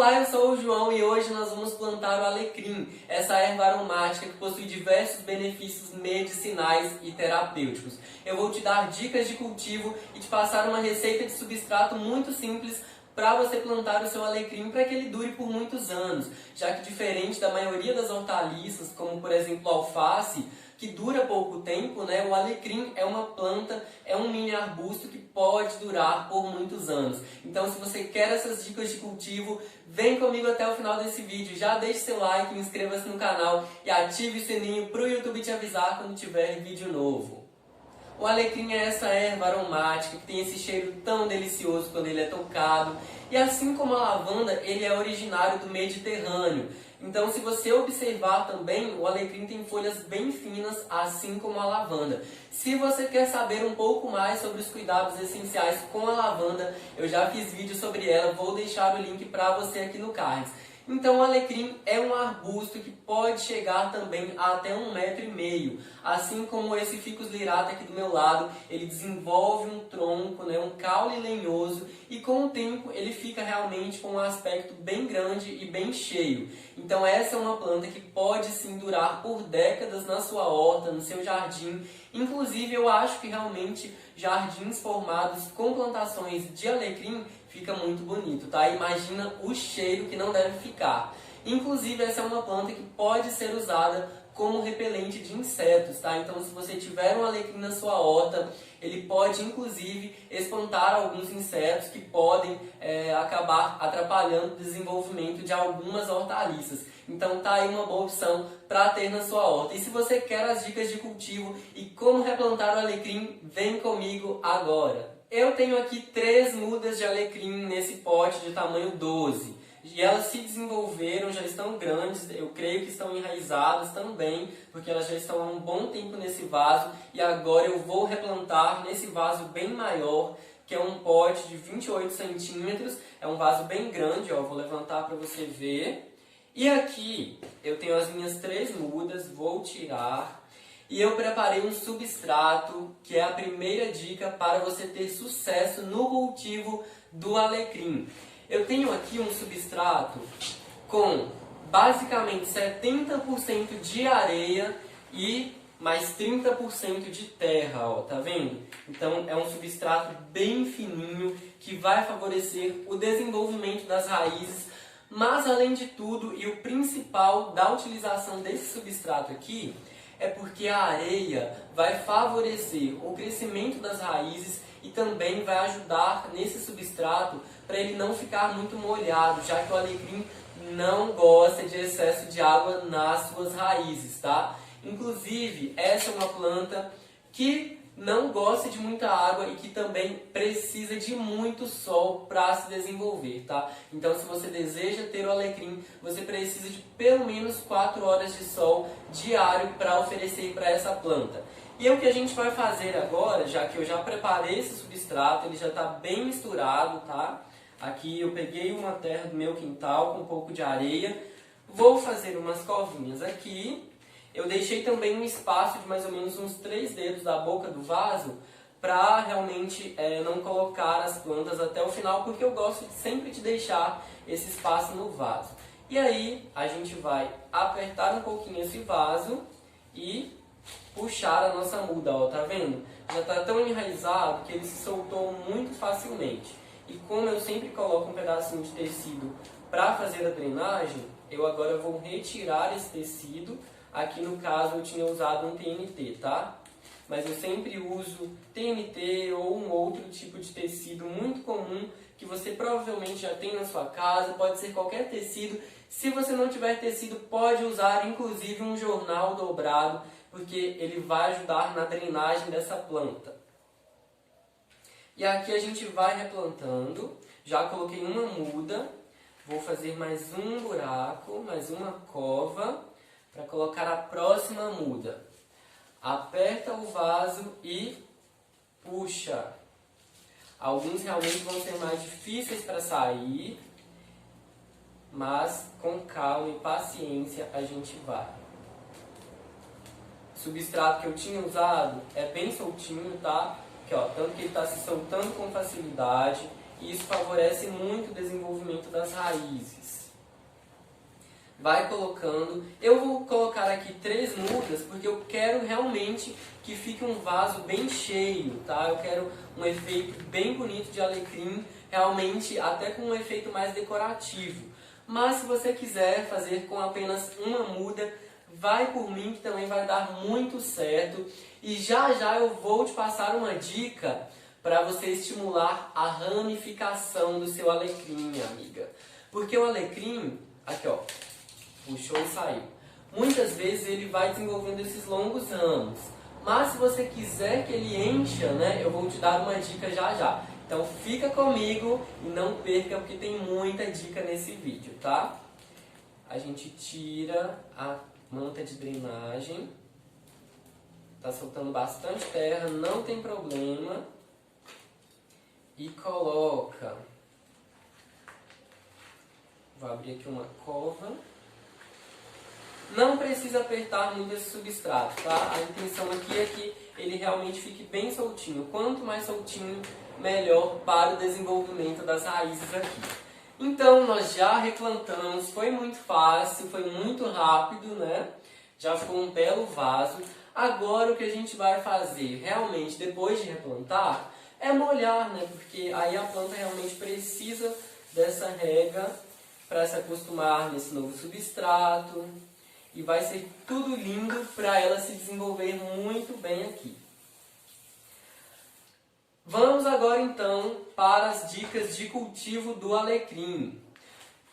Olá, eu sou o João e hoje nós vamos plantar o alecrim, essa erva aromática que possui diversos benefícios medicinais e terapêuticos. Eu vou te dar dicas de cultivo e te passar uma receita de substrato muito simples para você plantar o seu alecrim para que ele dure por muitos anos, já que diferente da maioria das hortaliças, como por exemplo a alface, que dura pouco tempo, né? O alecrim é uma planta, é um mini arbusto que pode durar por muitos anos. Então, se você quer essas dicas de cultivo, vem comigo até o final desse vídeo. Já deixe seu like, inscreva-se no canal e ative o sininho para o YouTube te avisar quando tiver vídeo novo. O alecrim é essa erva aromática que tem esse cheiro tão delicioso quando ele é tocado. E assim como a lavanda, ele é originário do Mediterrâneo. Então, se você observar também, o alecrim tem folhas bem finas, assim como a lavanda. Se você quer saber um pouco mais sobre os cuidados essenciais com a lavanda, eu já fiz vídeo sobre ela, vou deixar o link para você aqui no card. Então, o alecrim é um arbusto que pode chegar também a até 1,5 m. Assim como esse ficus lirata aqui do meu lado, ele desenvolve um tronco, né, um caule lenhoso e com o tempo ele fica realmente com um aspecto bem grande e bem cheio. Então essa é uma planta que pode sim durar por décadas na sua horta, no seu jardim. Inclusive eu acho que realmente jardins formados com plantações de alecrim fica muito bonito, tá? Imagina o cheiro que não deve ficar. Inclusive essa é uma planta que pode ser usada como repelente de insetos, tá? Então se você tiver um alecrim na sua horta, ele pode inclusive espantar alguns insetos que podem acabar atrapalhando o desenvolvimento de algumas hortaliças. Então tá aí uma boa opção para ter na sua horta. E se você quer as dicas de cultivo e como replantar o alecrim, vem comigo agora! Eu tenho aqui 3 mudas de alecrim nesse pote de tamanho 12. E elas se desenvolveram, já estão grandes, eu creio que estão enraizadas também, porque elas já estão há um bom tempo nesse vaso. E agora eu vou replantar nesse vaso bem maior, que é um pote de 28 centímetros. É um vaso bem grande, ó, vou levantar para você ver. E aqui eu tenho as minhas 3 mudas, vou tirar. E eu preparei um substrato, que é a primeira dica para você ter sucesso no cultivo do alecrim. Eu tenho aqui um substrato com basicamente 70% de areia e mais 30% de terra, ó, tá vendo? Então é um substrato bem fininho que vai favorecer o desenvolvimento das raízes, mas além de tudo, e o principal da utilização desse substrato aqui, é porque a areia vai favorecer o crescimento das raízes e também vai ajudar nesse substrato para ele não ficar muito molhado, já que o alecrim não gosta de excesso de água nas suas raízes, tá? Inclusive, essa é uma planta que não gosta de muita água e que também precisa de muito sol para se desenvolver, tá? Então, se você deseja ter o alecrim, você precisa de pelo menos 4 horas de sol diário para oferecer para essa planta. E é o que a gente vai fazer agora, já que eu já preparei esse substrato, ele já está bem misturado, tá? Aqui eu peguei uma terra do meu quintal com um pouco de areia, vou fazer umas covinhas aqui. Eu deixei também um espaço de mais ou menos uns 3 dedos da boca do vaso para realmente não colocar as plantas até o final, porque eu gosto sempre de deixar esse espaço no vaso. E aí a gente vai apertar um pouquinho esse vaso e puxar a nossa muda, ó, tá vendo? Já está tão enraizado que ele se soltou muito facilmente. E como eu sempre coloco um pedacinho de tecido para fazer a drenagem, eu agora vou retirar esse tecido. Aqui no caso eu tinha usado um TNT, tá? Mas eu sempre uso TNT ou um outro tipo de tecido muito comum que você provavelmente já tem na sua casa, pode ser qualquer tecido. Se você não tiver tecido, pode usar inclusive um jornal dobrado, porque ele vai ajudar na drenagem dessa planta. E aqui a gente vai replantando, já coloquei uma muda, vou fazer mais um buraco, mais uma cova, para colocar a próxima muda. Aperta o vaso e puxa. Alguns realmente vão ser mais difíceis para sair, mas com calma e paciência a gente vai. O substrato que eu tinha usado é bem soltinho, tá? Aqui, ó, tanto que ele está se soltando com facilidade. e isso favorece muito o desenvolvimento das raízes. Vai colocando. Eu vou colocar aqui 3 mudas porque eu quero realmente que fique um vaso bem cheio, tá? Eu quero um efeito bem bonito de alecrim, realmente até com um efeito mais decorativo. Mas se você quiser fazer com apenas uma muda, vai por mim que também vai dar muito certo. E já já eu vou te passar uma dica para você estimular a ramificação do seu alecrim, minha amiga. Porque o alecrim, aqui ó, puxou e saiu. Muitas vezes ele vai desenvolvendo esses longos ramos. Mas se você quiser que ele encha, né, eu vou te dar uma dica já já. Então fica comigo e não perca porque tem muita dica nesse vídeo, tá? A gente tira a manta de drenagem. Tá soltando bastante terra, não tem problema. E coloca. Vou abrir aqui uma cova. Não precisa apertar muito esse substrato, tá? A intenção aqui é que ele realmente fique bem soltinho. Quanto mais soltinho, melhor para o desenvolvimento das raízes aqui. Então, nós já replantamos, foi muito fácil, foi muito rápido, né? Já ficou um belo vaso. Agora, o que a gente vai fazer, realmente, depois de replantar, é molhar, né? Porque aí a planta realmente precisa dessa rega para se acostumar nesse novo substrato. E vai ser tudo lindo para ela se desenvolver muito bem aqui. Vamos agora então para as dicas de cultivo do alecrim.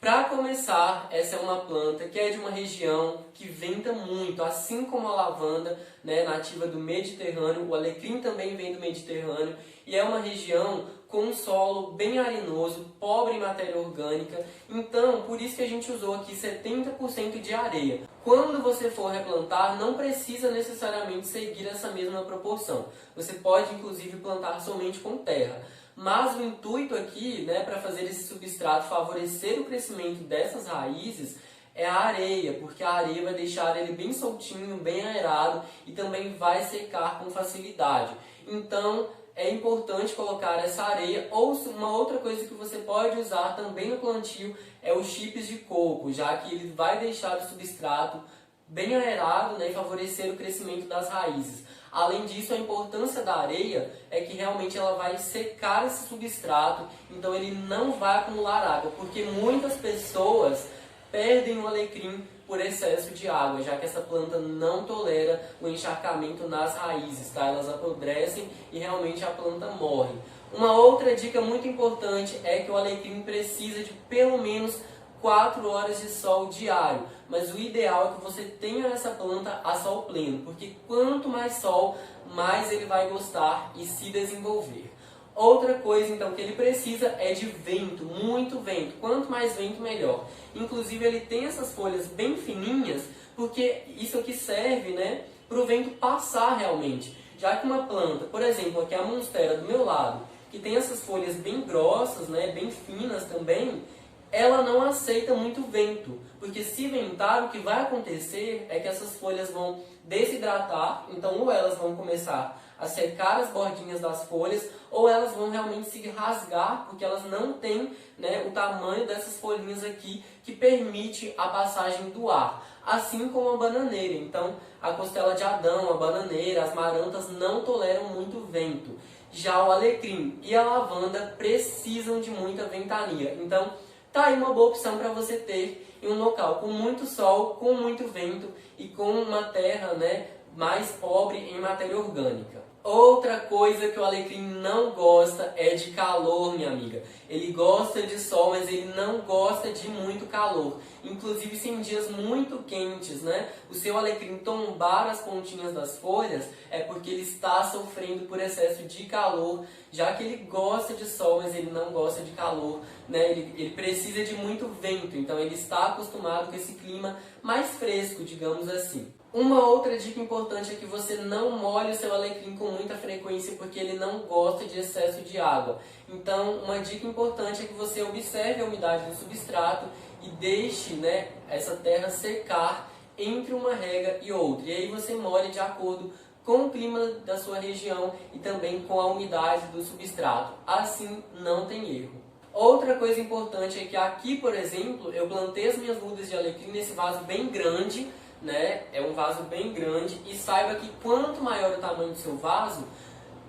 Para começar, essa é uma planta que é de uma região que venta muito, assim como a lavanda, né, nativa do Mediterrâneo, o alecrim também vem do Mediterrâneo, e é uma região com um solo bem arenoso, pobre em matéria orgânica, então por isso que a gente usou aqui 70% de areia. Quando você for replantar, não precisa necessariamente seguir essa mesma proporção, você pode inclusive plantar somente com terra. Mas o intuito aqui, né, para fazer esse substrato favorecer o crescimento dessas raízes é a areia, porque a areia vai deixar ele bem soltinho, bem aerado e também vai secar com facilidade. Então é importante colocar essa areia, ou uma outra coisa que você pode usar também no plantio é os chips de coco, já que ele vai deixar o substrato bem aerado, né, e favorecer o crescimento das raízes. Além disso, a importância da areia é que realmente ela vai secar esse substrato, então ele não vai acumular água, porque muitas pessoas perdem o alecrim por excesso de água, já que essa planta não tolera o encharcamento nas raízes, tá? Elas apodrecem e realmente a planta morre. Uma outra dica muito importante é que o alecrim precisa de pelo menos 4 horas de sol diário, mas o ideal é que você tenha essa planta a sol pleno, porque quanto mais sol, mais ele vai gostar e se desenvolver. Outra coisa então que ele precisa é de vento, muito vento, quanto mais vento melhor. Inclusive ele tem essas folhas bem fininhas, porque isso aqui serve, né, para o vento passar realmente. Já que uma planta, por exemplo, aqui a monstera do meu lado, que tem essas folhas bem grossas, né, bem finas também, ela não aceita muito vento, porque se ventar, o que vai acontecer é que essas folhas vão desidratar, então ou elas vão começar a secar as bordinhas das folhas, ou elas vão realmente se rasgar, porque elas não têm, né, o tamanho dessas folhinhas aqui que permite a passagem do ar, assim como a bananeira. Então, a costela de Adão, a bananeira, as marantas não toleram muito vento. Já o alecrim e a lavanda precisam de muita ventania. Então, tá aí uma boa opção para você ter em um local com muito sol, com muito vento e com uma terra, né, mais pobre em matéria orgânica. Outra coisa que o alecrim não gosta é de calor, minha amiga. Ele gosta de sol, mas ele não gosta de muito calor. Inclusive, se em dias muito quentes, né, o seu alecrim tombar as pontinhas das folhas, é porque ele está sofrendo por excesso de calor, já que ele gosta de sol, mas ele não gosta de calor, né? Ele precisa de muito vento, então ele está acostumado com esse clima mais fresco, digamos assim. Uma outra dica importante é que você não molhe o seu alecrim com muita frequência, porque ele não gosta de excesso de água. Então, uma dica importante é que você observe a umidade do substrato e deixe, né, essa terra secar entre uma rega e outra. E aí você molhe de acordo com o clima da sua região e também com a umidade do substrato. Assim, não tem erro. Outra coisa importante é que aqui, por exemplo, eu plantei as minhas mudas de alecrim nesse vaso bem grande, né? É um vaso bem grande, e saiba que quanto maior o tamanho do seu vaso,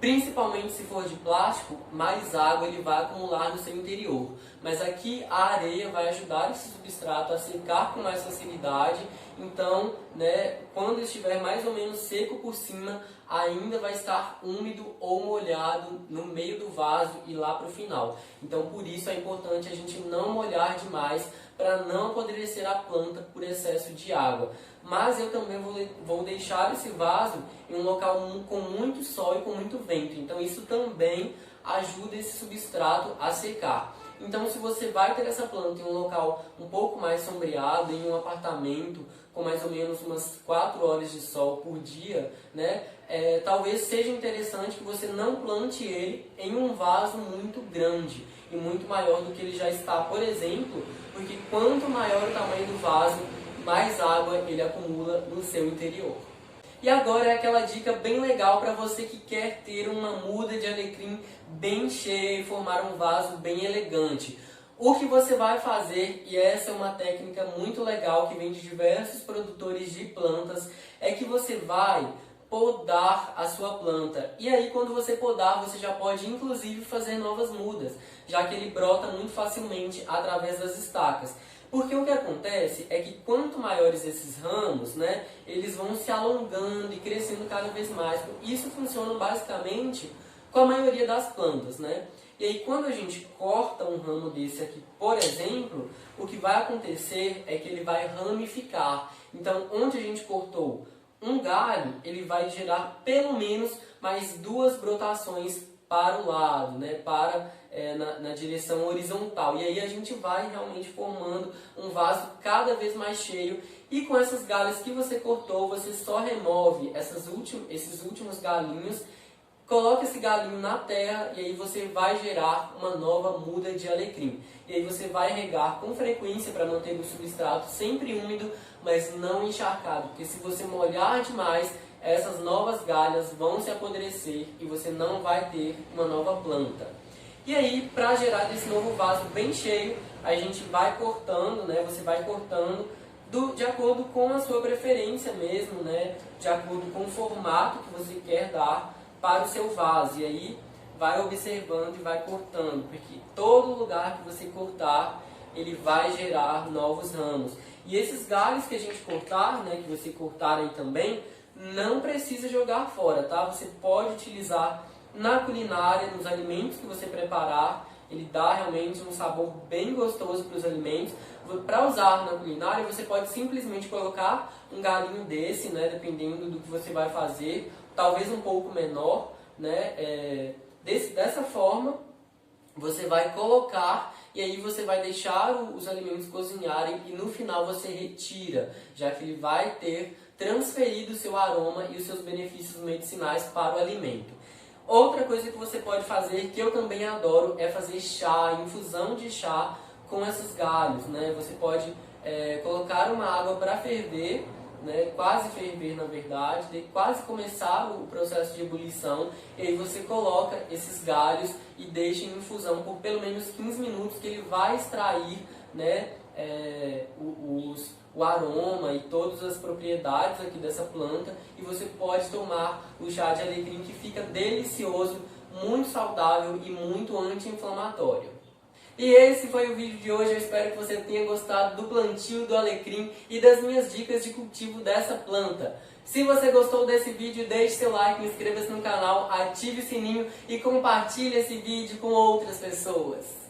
principalmente se for de plástico, mais água ele vai acumular no seu interior. Mas aqui a areia vai ajudar esse substrato a secar com mais facilidade. Então, né, quando estiver mais ou menos seco por cima, ainda vai estar úmido ou molhado no meio do vaso e lá para o final. Então, por isso é importante a gente não molhar demais para não apodrecer a planta por excesso de água. Mas eu também vou deixar esse vaso em um local com muito sol e com muito vento. Então isso também ajuda esse substrato a secar. Então se você vai ter essa planta em um local um pouco mais sombreado, em um apartamento com mais ou menos umas 4 horas de sol por dia, né? Talvez seja interessante que você não plante ele em um vaso muito grande e muito maior do que ele já está, por exemplo, porque quanto maior o tamanho do vaso, mais água ele acumula no seu interior. E agora é aquela dica bem legal para você que quer ter uma muda de alecrim bem cheia e formar um vaso bem elegante. O que você vai fazer, e essa é uma técnica muito legal que vem de diversos produtores de plantas, é que você vai podar a sua planta. E aí quando você podar, você já pode inclusive fazer novas mudas, já que ele brota muito facilmente através das estacas. Porque o que acontece é que quanto maiores esses ramos, né, eles vão se alongando e crescendo cada vez mais. Isso funciona basicamente com a maioria das plantas, né? E aí quando a gente corta um ramo desse aqui, por exemplo, o que vai acontecer é que ele vai ramificar. Então, onde a gente cortou um galho, ele vai gerar pelo menos mais 2 brotações para o lado, né? Na direção horizontal. E aí a gente vai realmente formando um vaso cada vez mais cheio. E com essas galhas que você cortou, você só remove esses últimos galinhos, coloca esse galinho na terra e aí você vai gerar uma nova muda de alecrim. E aí você vai regar com frequência para manter o substrato sempre úmido, mas não encharcado, porque se você molhar demais, essas novas galhas vão se apodrecer e você não vai ter uma nova planta. E aí, para gerar esse novo vaso bem cheio, a gente vai cortando, né? Você vai cortando de acordo com a sua preferência mesmo, né? De acordo com o formato que você quer dar para o seu vaso. E aí, vai observando e vai cortando, porque todo lugar que você cortar, ele vai gerar novos ramos. E esses galhos que a gente cortar, né? Que você cortar aí também, não precisa jogar fora, tá? Você pode utilizar na culinária, nos alimentos que você preparar. Ele dá realmente um sabor bem gostoso para os alimentos. Para usar na culinária, você pode simplesmente colocar um galinho desse, né? Dependendo do que você vai fazer, talvez um pouco menor, né? Dessa forma, você vai colocar e aí você vai deixar os alimentos cozinharem e no final você retira, já que ele vai ter transferido o seu aroma e os seus benefícios medicinais para o alimento. Outra coisa que você pode fazer, que eu também adoro, é fazer chá, infusão de chá com esses galhos, né? Você pode colocar uma água para ferver, né? Quase ferver na verdade, quase começar o processo de ebulição, e aí você coloca esses galhos e deixa em infusão por pelo menos 15 minutos, que ele vai extrair, né? O aroma e todas as propriedades aqui dessa planta, e você pode tomar o chá de alecrim, que fica delicioso, muito saudável e muito anti-inflamatório. E esse foi o vídeo de hoje. Eu espero que você tenha gostado do plantio do alecrim e das minhas dicas de cultivo dessa planta. Se você gostou desse vídeo, deixe seu like, inscreva-se no canal, ative o sininho e compartilhe esse vídeo com outras pessoas.